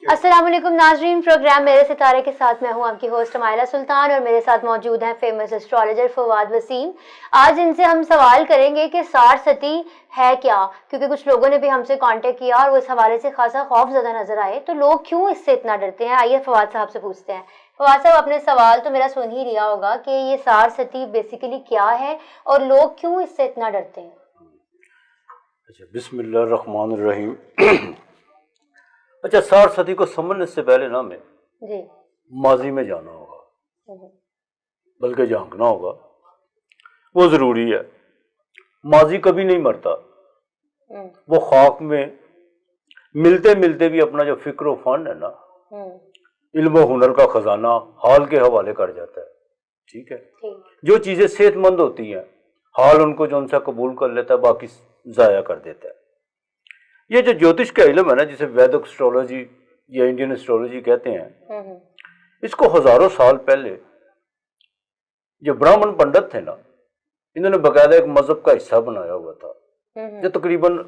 अस्सलाम वालेकुम नाजरीन, प्रोग्राम मेरे सितारे के साथ मैं हूं आपकी होस्ट मायला सुल्तान और मेरे साथ मौजूद हैं फेमस एस्ट्रोलॉजर फवाद वसीम। आज इनसे हम सवाल करेंगे कि सार सती है क्या, क्योंकि कुछ लोगों ने भी हमसे कांटेक्ट किया और वो इस हवाले से खासा खौफजदा नजर आए, तो लोग क्यों इससे इतना डरते हैं। आइए फवाद साहब से पूछते हैं। फवाद साहब, अपने सवाल तो मेरा सुन ही लिया होगा कि ये सार सती बेसिकली क्या है और लोग क्यों इससे इतना डरते हैं। अच्छा, बिस्मिल्लाहिर्रहमानिर्रहीम। अच्छा, सार सती को समझने से पहले ना हमें जी माजी में जाना होगा, बल्कि झांकना होगा, वो ज़रूरी है। माजी कभी नहीं मरता, वो खाक में मिलते मिलते भी अपना जो फिक्र व फन है ना, इल्म व हुनर का खजाना हाल के हवाले कर जाता है। ठीक है, जो चीज़ें सेहतमंद होती हैं हाल उनको जो उनसे कबूल कर लेता है, बाकी ज़ाया कर देता है। ये जो ज्योतिष का इल्म है ना, जिसे वैदिक एस्ट्रोलॉजी या इंडियन एस्ट्रोलॉजी कहते हैं, इसको हजारों साल पहले जो ब्राह्मण पंडित थे ना, इन्होंने बकायदा एक मजहब का हिस्सा बनाया हुआ था, जो तकरीबन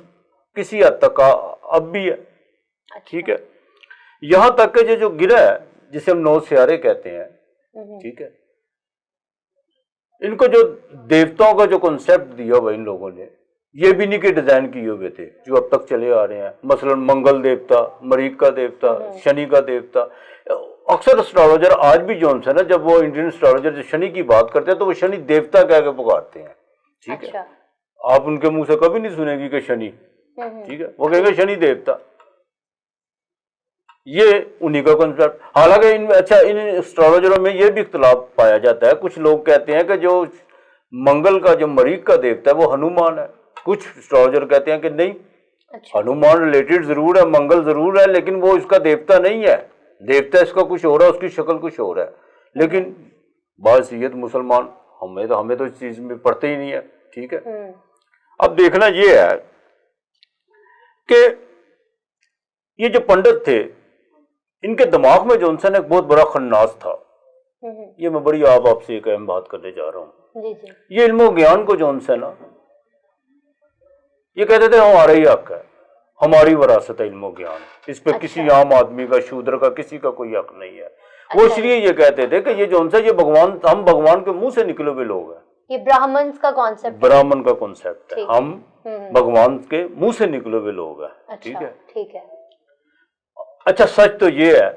किसी हद तक का अब भी है। ठीक है, यहाँ तक के जो गिरह है जिसे हम 9 सियारे कहते हैं, ठीक है, इनको जो देवताओं का जो कॉन्सेप्ट दिया हुआ इन लोगों ने, ये भी नहीं कि डिजाइन किए हुए थे, जो अब तक चले आ रहे हैं। मसलन मंगल देवता, मरीक का देवता, शनि का देवता। अक्सर एस्ट्रोलॉजर आज भी जो है ना, जब वो इंडियन एस्ट्रोलॉजर जो शनि की बात करते हैं तो वो शनि देवता कह के पुकारते हैं। ठीक है, आप उनके मुंह से कभी नहीं सुनेगी कि शनि, ठीक है, वो कहेंगे शनि देवता। ये उन्हीं का कॉन्सेप्ट। हालांकि इन एस्ट्रोलॉजरों में ये भी इख्तलाफ पाया जाता है। कुछ लोग कहते हैं कि जो मंगल का जो मरीक का देवता है वो हनुमान है। कुछ एस्ट्रोलॉजर कहते हैं कि नहीं, हनुमान रिलेटेड जरूर है, मंगल जरूर है, लेकिन वो इसका देवता नहीं है। देवता इसका कुछ और है, उसकी शक्ल कुछ और है। लेकिन बासीयत मुसलमान हमें तो इस चीज में पढ़ते ही नहीं है। ठीक है, अब देखना ये है कि ये जो पंडित थे, इनके दिमाग में जो उनसे एक बहुत बड़ा खन्नास था। ये मैं बड़ी आपसे एक अहम बात करने जा रहा हूँ। ये इल्म ज्ञान को जो उनसे ना, ये कहते थे हमारा ही हक है, हमारी विरासत है इल्म ज्ञान, इस पे किसी आम आदमी का, शूद्र का, किसी का कोई हक नहीं है। वो इसलिए ये कहते थे कि ये जो उनसे, ये भगवान, हम भगवान के मुंह से निकले हुए लोग हैं। ये ब्राह्मण का कॉन्सेप्ट है, हम भगवान के मुंह से निकले हुए लोग हैं। ठीक है, ठीक है। अच्छा, सच तो ये है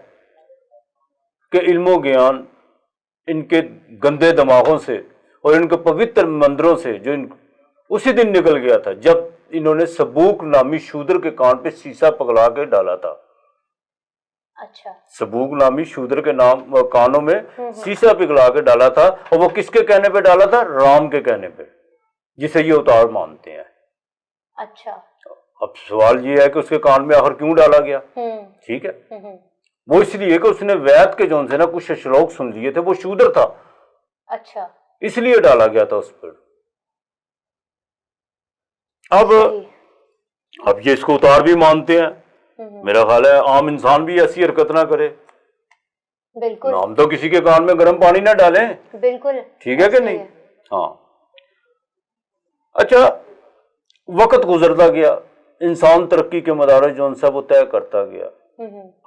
कि इल्म ज्ञान इनके गंदे दिमागों से और इनके पवित्र मंदिरों से जो उसी दिन निकल गया था जब इन्होंने सबूक नामी शूद्र के कान पे शीशा पकड़ा के डाला था। अच्छा, सबूक नामी शूद्र के कानों में शीशा पिघला के डाला था, और वो किसके कहने पे डाला था? राम के कहने पे, जिसे ये अवतार मानते हैं। अच्छा, अब सवाल ये है कि उसके कान में आखिर क्यों डाला गया? ठीक है, वो इसलिए कि उसने वैद के जो ना कुछ श्लोक सुन लिए थे, वो शूद्र था। अच्छा, इसलिए डाला गया था उस पर। अब ये इसको उतार भी मानते हैं। मेरा ख्याल है आम इंसान भी ऐसी हरकत ना करे। बिल्कुल, हम तो किसी के कान में गर्म पानी ना डालें। बिल्कुल, ठीक है कि नहीं? हाँ। अच्छा, वक्त गुजरता गया, इंसान तरक्की के मदारज जो उनसे वो तय करता गया।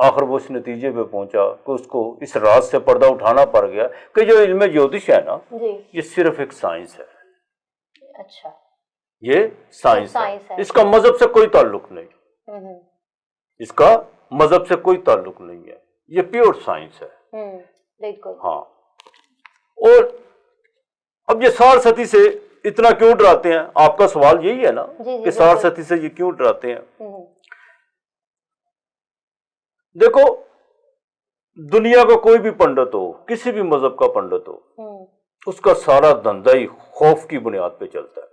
आखिर वो इस नतीजे पे पहुंचा कि उसको इस राज से पर्दा उठाना पड़ गया कि जो इल्म ज्योतिष है ना, ये सिर्फ एक साइंस है। अच्छा, ये साइंस है, इसका मजहब से कोई ताल्लुक नहीं, इसका मजहब से कोई ताल्लुक नहीं है, ये प्योर साइंस है। बिल्कुल, हाँ। और अब ये सार सती से इतना क्यों डराते हैं? आपका सवाल यही है ना कि सार सती से ये क्यों डराते हैं? देखो, दुनिया का कोई भी पंडित हो, किसी भी मजहब का पंडित हो, उसका सारा धंधा ही खौफ की बुनियाद पे चलता है।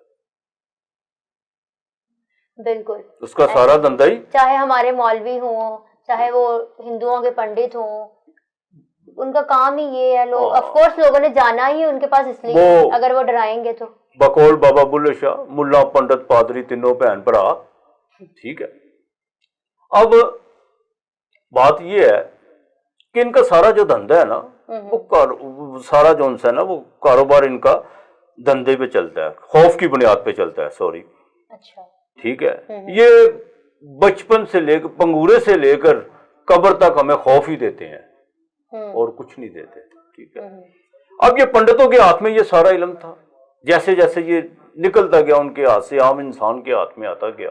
बिल्कुल, उसका सारा धंधा ही, चाहे हमारे मौलवी हों, चाहे वो हिंदुओं के पंडित हों, उनका काम ही ये है। लोग ऑफ कोर्स लोगों ने जाना ही उनके पास इसलिए, अगर वो डराएंगे तो। बकौल बाबा बुल्ले शाह, मुल्ला, पंडित, पादरी, तीनों बहन भरा। ठीक है, अब बात ये है कि इनका सारा जो धंधा है ना, वो सारा जो है ना, वो कारोबार इनका धंधे पे चलता है, खौफ की बुनियाद पे चलता है। सॉरी, अच्छा, ठीक है। ये बचपन से लेकर, पंगूरे से लेकर कब्र तक हमें खौफ ही देते हैं और कुछ नहीं देते। ठीक है, अब ये पंडितों के हाथ में ये सारा इल्म था, जैसे जैसे ये निकलता गया उनके हाथ से, आम इंसान के हाथ में आता गया,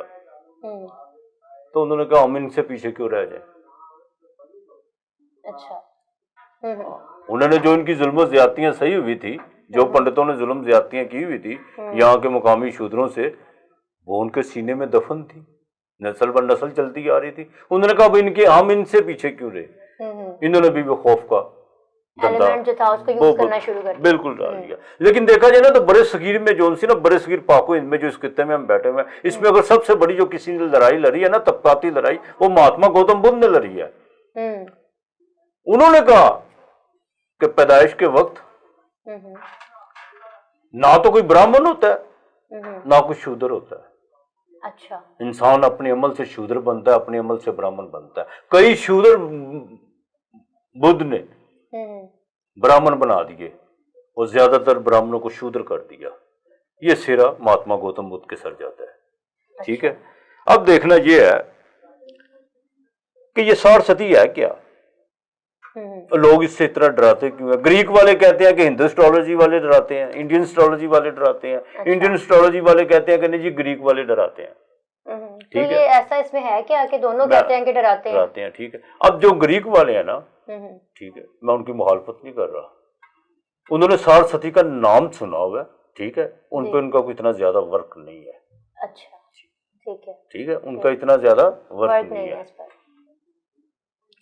तो उन्होंने कहा हम इनसे पीछे क्यों रह जाए। अच्छा। उन्होंने जो इनकी जुल्म ज्यादतियां सही हुई थी, जो पंडितों ने जुल्म ज्यादतियां की हुई थी यहाँ के मुकामी शूद्रों से, वो उनके सीने में दफन थी, नस्ल ब नस्ल चलती आ रही थी। उन्होंने कहा इनके हम इनसे पीछे क्यों रहे। इन्होंने भी वो खौफ का एलिमेंट जो था उसको यूज करना शुरू कर दिया। बिल्कुल डाल दिया। लेकिन देखा जाए ना तो बड़े सगीर में जो सी ना, बड़े सगीर पाको इनमें जो इस खित्ते में हम बैठे हुए हैं, इसमें अगर सबसे बड़ी जो किसी ने लड़ाई लड़ी है ना, तबकाती लड़ाई, वो महात्मा गौतम बुद्ध ने लड़ी है। उन्होंने कहा कि पैदाइश के वक्त ना तो कोई ब्राह्मण होता है ना कोई शूद्र होता है। अच्छा। इंसान अपने अमल से शूद्र बनता है, अपने अमल से ब्राह्मण बनता है। कई शूद्र बुद्ध ने ब्राह्मण बना दिए और ज्यादातर ब्राह्मणों को शूद्र कर दिया। ये सिरा महात्मा गौतम बुद्ध के सर जाता है। ठीक है, अब देखना ये है कि ये सारस्वती है क्या, लोग इससे इतना डराते क्यों है। ग्रीक वाले कहते हैं कि हिंदू एस्ट्रोलॉजी वाले डराते हैं, इंडियन एस्ट्रोलॉजी वाले डराते हैं। अच्छा। इंडियन एस्ट्रोलॉजी वाले कहते हैं कि नहीं जी ग्रीक वाले डराते हैं। तो ये ऐसा इसमें है क्या कि दोनों कहते हैं कि डराते हैं। ठीक है, अब जो ग्रीक वाले हैं ना, ठीक है, मैं उनकी मुखालफत नहीं कर रहा, उन्होंने सारस्वती का नाम सुना हुआ है। ठीक है, उन पर उनका कोई इतना ज्यादा वर्क नहीं है। अच्छा, ठीक है, ठीक है, उनका इतना ज्यादा वर्क नहीं है।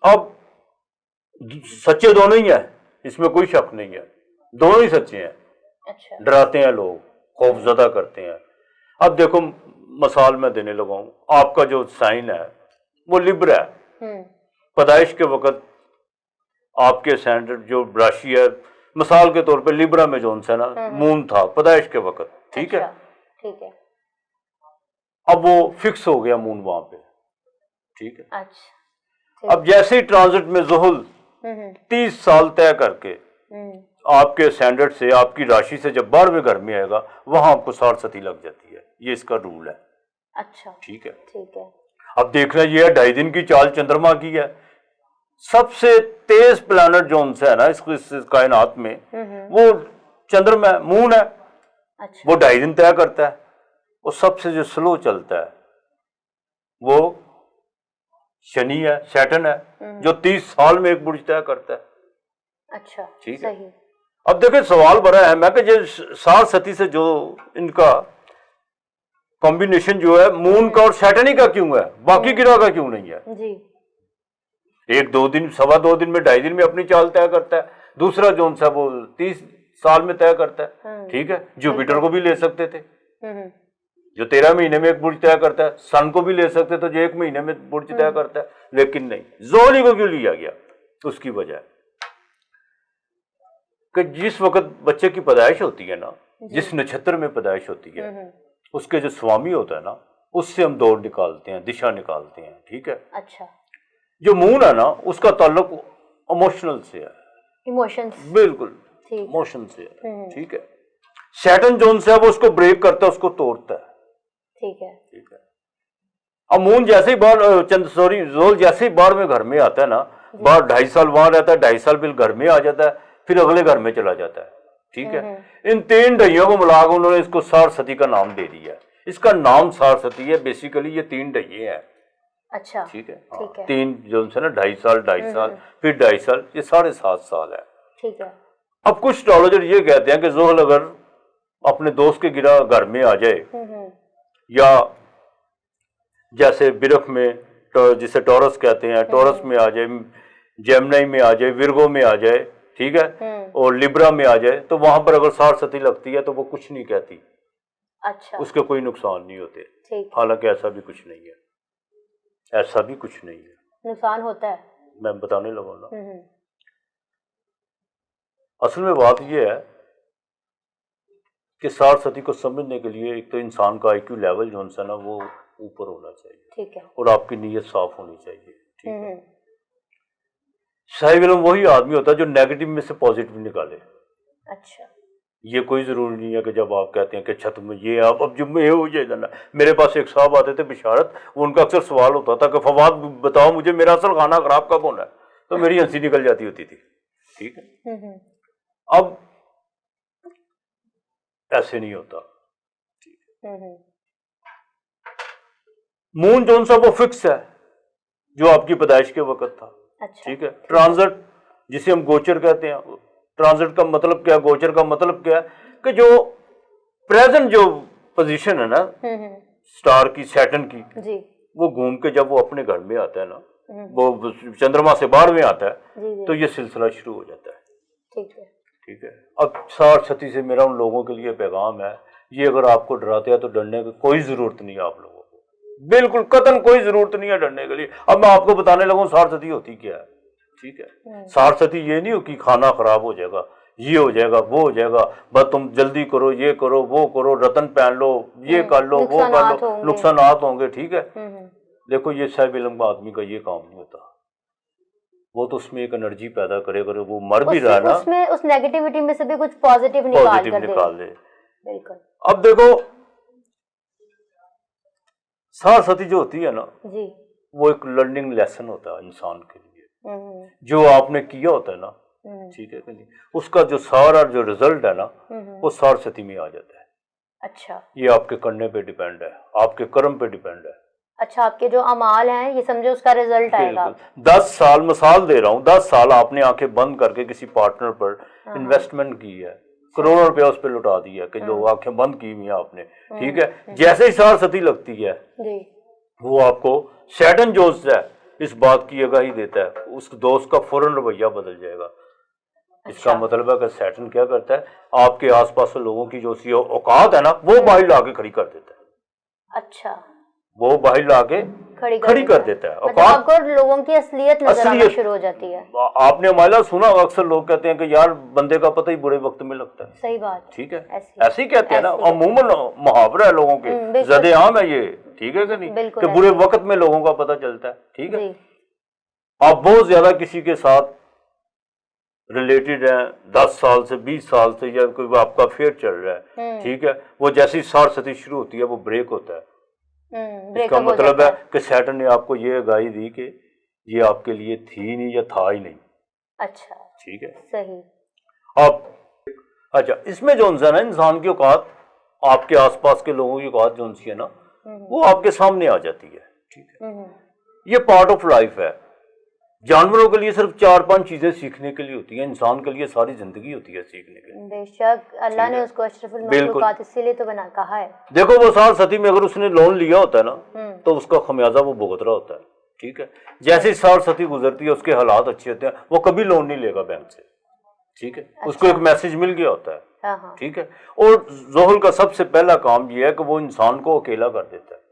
अब सच्चे दोनों ही है, इसमें कोई शक नहीं है, दोनों ही सच्चे हैं। अच्छा। डराते हैं लोग, खौफजदा करते हैं। अब देखो मिसाल मैं देने लगा हूं, आपका जो साइन है वो लिब्रा है। पैदाइश के वक्त आपके स्टैंडर्ड जो राशि है, मिसाल के तौर पे लिब्रा में जो है ना मून था पैदाइश के वक्त। ठीक है, ठीक है। अब वो फिक्स हो गया मून वहां पे। ठीक है। अच्छा। अब जैसे ही ट्रांजिट में ज़ुहुल 30 साल तय करके आपके स्टैंडर्ड से, आपकी राशि से जब 12वें घर में आएगा, वहां आपको सारस्वती लग जाती है। ये इसका रूल है। अच्छा, ठीक है, ठीक है। अब देखना ये है 2.5 दिन की चाल चंद्रमा की है। सबसे तेज प्लैनेट जो उनसे है ना इस कायनात में, वो चंद्रमा मून है। अच्छा। वो 2.5 दिन तय करता है। और सबसे जो स्लो चलता है वो शनि है, सैटर्न है, जो 30 साल में एक बुर्ज तय करता है। अच्छा, ठीक है। अब देखिए सवाल बड़ा है, मैं कि सारस्वती से जो इनका कॉम्बिनेशन जो है मून का और सैटर्न का क्यों है, बाकी ग्रह का क्यों नहीं है जी। 1-2 दिन, 2.25 दिन में, 2.5 दिन में अपनी चाल तय करता है। दूसरा जो सा वो 30 साल में तय करता है। ठीक है, जुपिटर को भी ले सकते थे जो 13 महीने में एक बुर्ज तय करता है, सन को भी ले सकते थे जो 1 महीने में बुर्ज तय करता है, लेकिन नहीं, ज़ोहल को क्यों लिया गया। उसकी वजह कि जिस वक्त बच्चे की पैदाइश होती है ना, जिस नक्षत्र में पैदाइश होती है, उसके जो स्वामी होता है ना, उससे हम दौड़ निकालते हैं, दिशा निकालते हैं। ठीक है। अच्छा। जो मून है ना, उसका ताल्लुक इमोशनल से है, इमोशंस, बिल्कुल इमोशन से है। ठीक है। सैटर्न जोन से है, वो उसको ब्रेक करता है, उसको तोड़ता है। ठीक है, ठीक है। अब मून जैसे ही ज़ोहल जैसे ही 12वें घर में आता है ना, 2.5 साल वहां रहता है, 2.5 साल फिर घर में आ जाता है, फिर अगले घर में चला जाता है। ठीक है। इन 3 ढाइयों को मिलाकर उन्होंने इसको सारस्वती का नाम दे दिया है। इसका नाम सारस्वती है, बेसिकली ये 3 ढाइये हैं। अच्छा, ठीक है। ठीक है। 3 जो है ना 2.5 साल, 2.5 साल, फिर 2.5 साल, ये 7.5 साल है। ठीक है। अब कुछ एस्ट्रोलॉजर ये कहते हैं कि ज़ोहल अगर अपने दोस्त के गिरा घर में आ जाए, या जैसे बिरख में जिसे टॉरस कहते हैं, टॉरस में आ जाए, जेमिनी में आ जाए, विर्गो में आ जाए, ठीक है, और लिब्रा में आ जाए, तो वहां पर अगर सारस्वती लगती है तो वो कुछ नहीं कहती। अच्छा। उसके कोई नुकसान नहीं होते। हालांकि ऐसा भी कुछ नहीं है, ऐसा भी कुछ नहीं है। नुकसान होता है, मैं बताने लगा ना। असल में बात यह है कि सारस्वती को समझने के लिए एक तो इंसान का IQ लेवल जो है ना वो ऊपर होना चाहिए। ठीक है। और आपकी नीयत साफ होनी चाहिए। ठीक है। साहिब इल्म वही आदमी होता है जो नेगेटिव में से पॉजिटिव निकाले। अच्छा। یہ کوئی ضروری نہیں ہے کہ جب آپ کہتے ہیں کہ چھت میں یہ آپ اب جب میں ہو جائے جانا. میرے پاس ایک صاحب آتے تھے بشارت, ان کا اکثر سوال ہوتا تھا کہ فواد بتاؤ مجھے میرا اصل کھانا خراب کب ہونا ہے, تو میری ہنسی نکل جاتی ہوتی تھی. ٹھیک ہے, اب ایسے نہیں ہوتا. مون جون سا وہ فکس ہے جو آپ کی پیدائش کے وقت تھا. ٹھیک ہے, ٹرانزٹ جسے ہم گوچر کہتے ہیں, ٹرانزٹ کا مطلب کیا, گوچر کا مطلب کیا ہے کہ جو پریزنٹ جو پوزیشن ہے نا سٹار کی, سیٹن کی, وہ گھوم کے جب وہ اپنے گھر میں آتا ہے نا, وہ چندرما سے باہر میں آتا ہے, تو یہ سلسلہ شروع ہو جاتا ہے. ٹھیک ہے, اب 60-36 سے میرا ان لوگوں کے لیے پیغام ہے, یہ اگر آپ کو ڈراتے ہیں تو ڈرنے کی کوئی ضرورت نہیں ہے آپ لوگوں کو, بالکل قطعاً کوئی ضرورت نہیں ہے ڈرنے کے لیے. اب میں آپ کو بتانے لگوں 60 ہوتی کیا ہے. ٹھیک ہے, 60 یہ نہیں ہو کہ کھانا خراب ہو جائے گا, یہ ہو جائے گا, وہ ہو جائے گا, بس تم جلدی کرو, یہ کرو, وہ کرو, رتن پہن لو, یہ کر لو, وہ کر لو, نقصانات ہوں گے. ٹھیک ہے, دیکھو یہ صاحب علم آدمی کا یہ کام نہیں ہوتا. وہ تو اس میں ایک انرجی پیدا کرے, وہ مر بھی رہا نا, اس میں اس نیگیٹیوٹی میں سے بھی کچھ پازیٹیو نکال دے. بالکل. اب دیکھو 60 جو ہوتی ہے نا, وہ ایک لرننگ لیسن ہوتا ہے انسان کے لیے, جو آپ نے کیا ہوتا ہے نا. ٹھیک ہے کہ نہیں, اس کا جو سارا جو رزلٹ ہے نا وہ 60 میں آ جاتا ہے. اچھا, یہ آپ کے کرنے پہ ڈیپینڈ ہے, آپ کے کرم پہ ڈیپینڈ ہے. اچھا, آپ کے جو اعمال ہیں یہ سمجھو اس کا رزلٹ آئے گا. 10 سال مثال دے رہا ہوں, 10 سال آپ نے آنکھیں بند کر کے کسی پارٹنر پر انویسٹمنٹ کی ہے, کروڑوں روپیہ اس پہ لٹا دیا کہ جو آنکھیں بند کی ہوئی ہیں آپ نے. ٹھیک ہے, جیسے ہی 60 لگتی ہے وہ آپ کو سیٹن جو ہے اس بات کی آگاہی دیتا ہے, اس دوست کا فوراً رویہ بدل جائے گا. اس کا مطلب ہے کہ سیٹن کیا کرتا ہے, آپ کے آس پاس لوگوں کی جو سی اوقات ہے نا وہ باہر لا کے کھڑی کر دیتا ہے. اچھا, وہ باہر لا کے کھڑی کر دیتا ہے. آپ کو لوگوں کی اصلیت نظر آنا شروع ہو جاتی ہے. آپ نے ہمارا سنا, اکثر لوگ کہتے ہیں کہ یار بندے کا پتہ ہی برے وقت میں لگتا ہے. صحیح بات. ٹھیک ہے, ایسے ہی کہتے ہیں نا, عموماً محاورہ ہے لوگوں کے, زد عام ہے یہ. ٹھیک ہے کہ نہیں, کہ برے وقت میں لوگوں کا پتہ چلتا ہے. ٹھیک ہے, آپ بہت زیادہ کسی کے ساتھ ریلیٹڈ ہیں 10 سال سے 20 سال سے, یا کوئی آپ کا افیئر چل رہا ہے. ٹھیک ہے, وہ جیسی 60 شروع ہوتی ہے وہ بریک ہوتا ہے. اس کا مطلب ہے کہ سیٹن نے آپ کو یہ آگاہی دی کہ یہ آپ کے لیے تھی نہیں یا تھا ہی نہیں. اچھا, ٹھیک ہے, صحیح. اب اچھا, اس میں جو ہے نا انسان کی اوقات, آپ کے آس پاس کے لوگوں کی اوقات جو ہے نا وہ آپ کے سامنے آ جاتی ہے. ٹھیک ہے, یہ پارٹ آف لائف ہے. جانوروں کے لیے صرف 4-5 چیزیں سیکھنے کے لیے ہوتی ہیں, انسان کے لیے ساری زندگی ہوتی ہے سیکھنے کے لیے. بے شک, اللہ نے اس کو اشرف المخلوقات اسی لیے تو بنا کہا ہے. دیکھو وہ 60 میں اگر اس نے لون لیا ہوتا ہے نا تو اس کا خمیازہ وہ بھگت رہا ہوتا ہے. ٹھیک ہے, جیسے 60 گزرتی ہے اس کے حالات اچھے ہوتے ہیں, وہ کبھی لون نہیں لے گا بینک سے. ٹھیک ہے, اس کو ایک میسج مل گیا ہوتا ہے. ٹھیک ہے, اور ذہل کا سب سے پہلا کام یہ ہے کہ وہ انسان کو اکیلا کر دیتا ہے.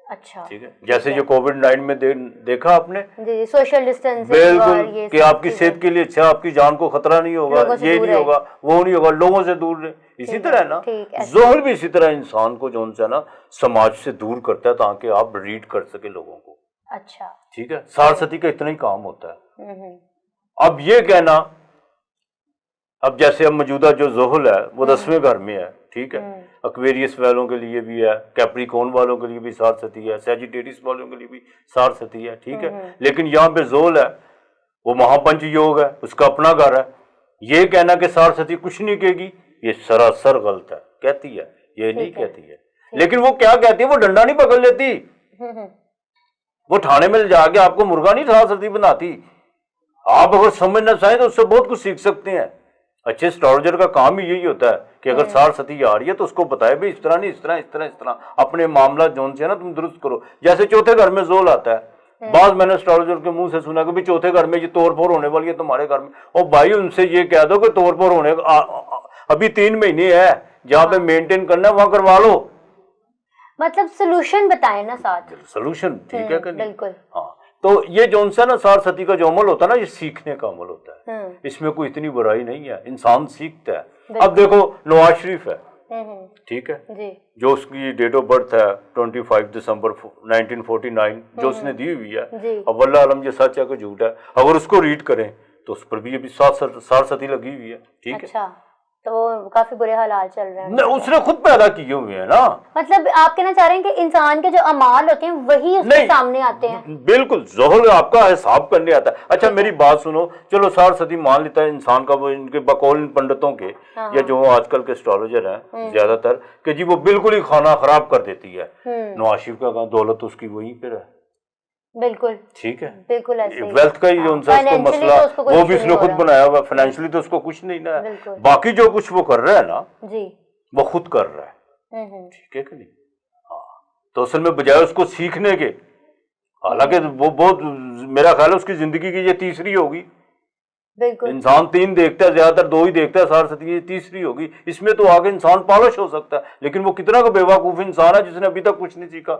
اچھا, ٹھیک ہے, جیسے جو کووڈ-19 میں دیکھا آپ نے, سوشل ڈسٹینسنگ, بالکل, کہ آپ کی صحت کے لیے اچھا, آپ کی جان کو خطرہ نہیں ہوگا, یہ نہیں ہوگا, وہ نہیں ہوگا, لوگوں سے دور رہے. اسی طرح نا ذہل بھی اسی طرح انسان کو جو ہے نا سماج سے دور کرتا ہے تاکہ آپ ریڈ کر سکے لوگوں کو. اچھا, ٹھیک ہے, 60 کا اتنا ہی کام ہوتا ہے. اب یہ کہنا, اب جیسے اب موجودہ جو ذہل ہے وہ 10ویں گھر میں ہے. ٹھیک ہے, ایکویریس والوں کے لیے بھی ہے, کیپریکون والوں کے لیے بھی 60 ہے, سیجیٹیریس والوں کے لیے بھی 60 ہے. ٹھیک ہے, لیکن یہاں پہ ذہل ہے وہ مہاپنچ یوگ ہے, اس کا اپنا گھر ہے. یہ کہنا کہ 60 کچھ نہیں کہے گی, یہ سراسر غلط ہے. کہتی ہے, یہ نہیں کہتی ہے. لیکن وہ کیا کہتی ہے, وہ ڈنڈا نہیں پکڑ لیتی, وہ تھانے میں جا کے آپ کو مرغا نہیں 60 بناتی. آپ اگر سمجھنا چاہیں تو اس سے بہت کچھ سیکھ سکتے ہیں. اچھے اسٹرالوجر کا کام ہی یہی ہوتا ہے کہ اگر 60 آ رہی ہے تو اس کو بتائے بھی اس طرح نہیں, اس طرح اس طرح اس طرح اپنے معاملہ جون سے نا تم درست کرو. جیسے چوتھے گھر میں ذہل آتا ہے, بعض میں نے اسٹرالوجر کے منہ سے سنا کہ چوتھے گھر میں یہ توڑ پھوڑ ہونے والی ہے تمہارے گھر میں, اور بھائی ان سے یہ کہہ دو کہ توڑ پھوڑ ہونے ابھی 3 مہینے ہے, جہاں پہ مینٹین کرنا ہے وہاں کروا لو. مطلب سلوشن بتائیں نا ساتھ, سلوشن. ٹھیک ہے کہ نہیں, بالکل. ہاں, تو یہ جو ہے نا 60 کا جو عمل ہوتا ہے نا یہ سیکھنے کا عمل ہوتا ہے. اس میں کوئی اتنی برائی نہیں ہے, انسان سیکھتا ہے. اب دیکھو نواز شریف ہے, ٹھیک ہے, جو اس کی ڈیٹ آف برتھ ہے 25 دسمبر 1949 جو اس نے دی ہوئی ہے. اب واللہ عالم یہ سچ ہے کہ جھوٹ ہے, اگر اس کو ریڈ کریں تو اس پر بھی ابھی 60 لگی ہوئی ہے. ٹھیک ہے, تو کافی برے حالات چل رہے ہیں. نہیں اس نے خود پیدا کیے ہوئے ہیں نا. مطلب آپ کہنا چاہ رہے ہیں کہ انسان کے جو اعمال ہوتے ہیں وہی اس کے سامنے آتے ہیں. بالکل ظہر آپ کا حساب کرنے آتا ہے. اچھا میری بات سنو, چلو 60 صدی مان لیتا ہے انسان کا, وہ ان کے بقول ان پنڈتوں کے یا جو آج کل کے اسٹرالوجر ہیں زیادہ تر, کہ جی وہ بالکل ہی کھانا خراب کر دیتی ہے. نواز شریف کا دولت اس کی وہیں پہ ہے. بالکل ٹھیک ہے, بالکل ایسے ویلتھ کا ہی جو ان سے اس کو مسئلہ وہ بھی اس نے خود بنایا ہوا ہے. فائنینشلی تو اس کو کچھ نہیں نا ہے, باقی جو کچھ وہ کر رہا ہے نا جی وہ خود کر رہا ہے. ٹھیک ہے کہ نہیں. ہاں تو اصل میں بجائے اس کو سیکھنے کے, حالانکہ وہ بہت میرا خیال ہے اس کی زندگی کی یہ تیسری ہوگی. بالکل انسان 3 دیکھتا ہے, زیادہ تر 2 ہی دیکھتا ہے. 60 صدی یہ تیسری ہوگی. اس میں تو آگے انسان پالش ہو سکتا ہے, لیکن وہ کتنا کا بیوقوف انسان ہے جس نے ابھی تک کچھ نہیں سیکھا.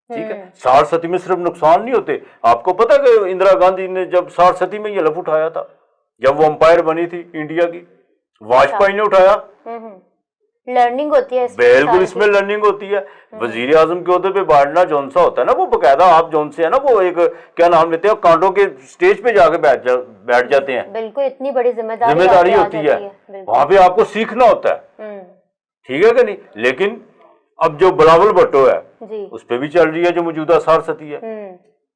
ٹھیک ہے, 60 صدی میں صرف نقصان نہیں ہوتے. آپ کو پتا کہ اندرا گاندھی نے جب 60 صدی میں یہ لف اٹھایا تھا, جب وہ امپائر بنی تھی انڈیا کی, واجپئی نے اٹھایا. لرننگ ہوتی ہے بالکل, اس میں لرننگ ہوتی ہے. وزیر اعظم کے عہدے پہ بائیڈن جون سا ہوتا ہے نا, وہ باقاعدہ آپ جون سے ہے نا, وہ ایک کیا نام لیتے ہیں, کانٹوں کے سٹیج پہ جا کے بیٹھ جاتے ہیں. بالکل, اتنی بڑی ذمہ داری ہوتی ہے, وہاں پہ آپ کو سیکھنا ہوتا ہے. ٹھیک ہے کہ نہیں. لیکن اب جو بلاول بھٹو ہے اس پہ بھی چل رہی ہے جو موجودہ 60 صدی ہے.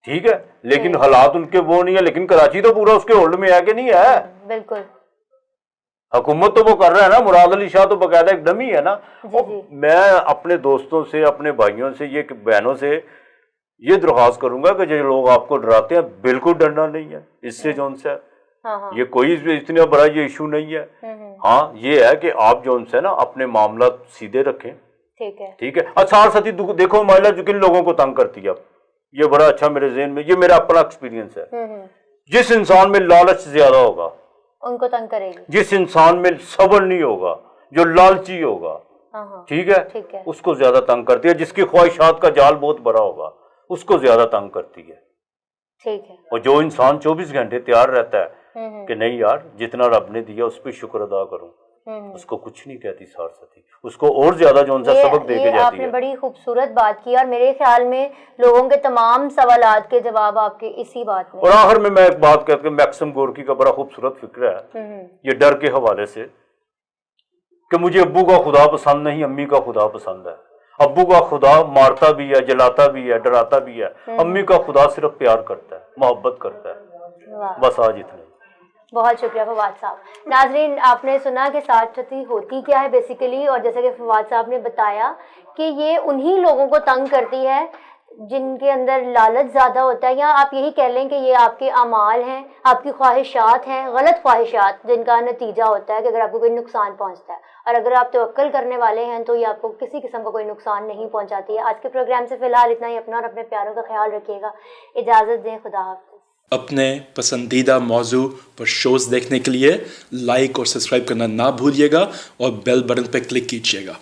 ٹھیک ہے, لیکن حالات ان کے وہ نہیں ہے. لیکن کراچی تو پورا اس کے ہولڈ میں ہے کہ نہیں ہے. بالکل, حکومت تو وہ کر رہا ہے نا. مراد علی شاہ تو باقاعدہ ایک ڈمی ہے نا. میں اپنے دوستوں سے, اپنے بھائیوں سے, یہ بہنوں سے یہ درخواست کروں گا کہ جو لوگ آپ کو ڈراتے ہیں بالکل ڈرنا نہیں ہے اس سے. جو ان سے یہ کوئی اتنا بڑا یہ ایشو نہیں ہے. ہاں یہ ہے کہ آپ جو ان سے نا اپنے معاملات سیدھے رکھیں. ٹھیک ہے. 60 صدی دیکھو مائلہ جو کن لوگوں کو تنگ کرتی ہے اب, یہ بڑا اچھا میرے ذہن میں, یہ میرا اپنا ایکسپیرینس ہے. جس انسان میں لالچ زیادہ ہوگا ان کو تنگ کرے گی. جس انسان میں صبر نہیں ہوگا, جو لالچی ہوگا, ٹھیک ہے, اس کو زیادہ تنگ کرتی ہے. جس کی خواہشات کا جال بہت بڑا ہوگا اس کو زیادہ تنگ کرتی ہے. ٹھیک ہے. اور جو انسان 24 گھنٹے تیار رہتا ہے کہ نہیں یار جتنا رب نے دیا اس پہ شکر ادا کروں, اس کو کچھ نہیں کہتی 60 صدی. اس کو اور زیادہ جو ان سے سبق دے کے جاتی ہے. آپ نے بڑی خوبصورت بات کی, اور میرے خیال میں لوگوں کے تمام سوالات کے جواب آپ کے اسی بات میں. اور آخر میں ایک بات کہتا ہوں, میکسم گورکی کا بڑا خوبصورت فکر ہے یہ ڈر کے حوالے سے, کہ مجھے ابو کا خدا پسند نہیں, امی کا خدا پسند ہے. ابو کا خدا مارتا بھی ہے, جلاتا بھی ہے, ڈراتا بھی ہے. امی کا خدا صرف پیار کرتا ہے, محبت کرتا ہے. بس آج اتنا. بہت شکریہ فواد صاحب. ناظرین, آپ نے سنا کہ 60 صدی ہوتی کیا ہے بیسیکلی, اور جیسا کہ فواد صاحب نے بتایا کہ یہ انہی لوگوں کو تنگ کرتی ہے جن کے اندر لالچ زیادہ ہوتا ہے, یا آپ یہی کہہ لیں کہ یہ آپ کے اعمال ہیں, آپ کی خواہشات ہیں, غلط خواہشات جن کا نتیجہ ہوتا ہے کہ اگر آپ کو کوئی نقصان پہنچتا ہے. اور اگر آپ توکل کرنے والے ہیں تو یہ آپ کو کسی قسم کا کوئی نقصان نہیں پہنچاتی ہے. آج کے پروگرام سے فی الحال اتنا ہی. اپنا اور اپنے پیاروں کا خیال رکھیے گا. اجازت دیں, خدا حافظ. اپنے پسندیدہ موضوع پر شوز دیکھنے کے لیے لائک اور سبسکرائب کرنا نہ بھولیے گا, اور بیل بٹن پہ کلک کیجیے گا.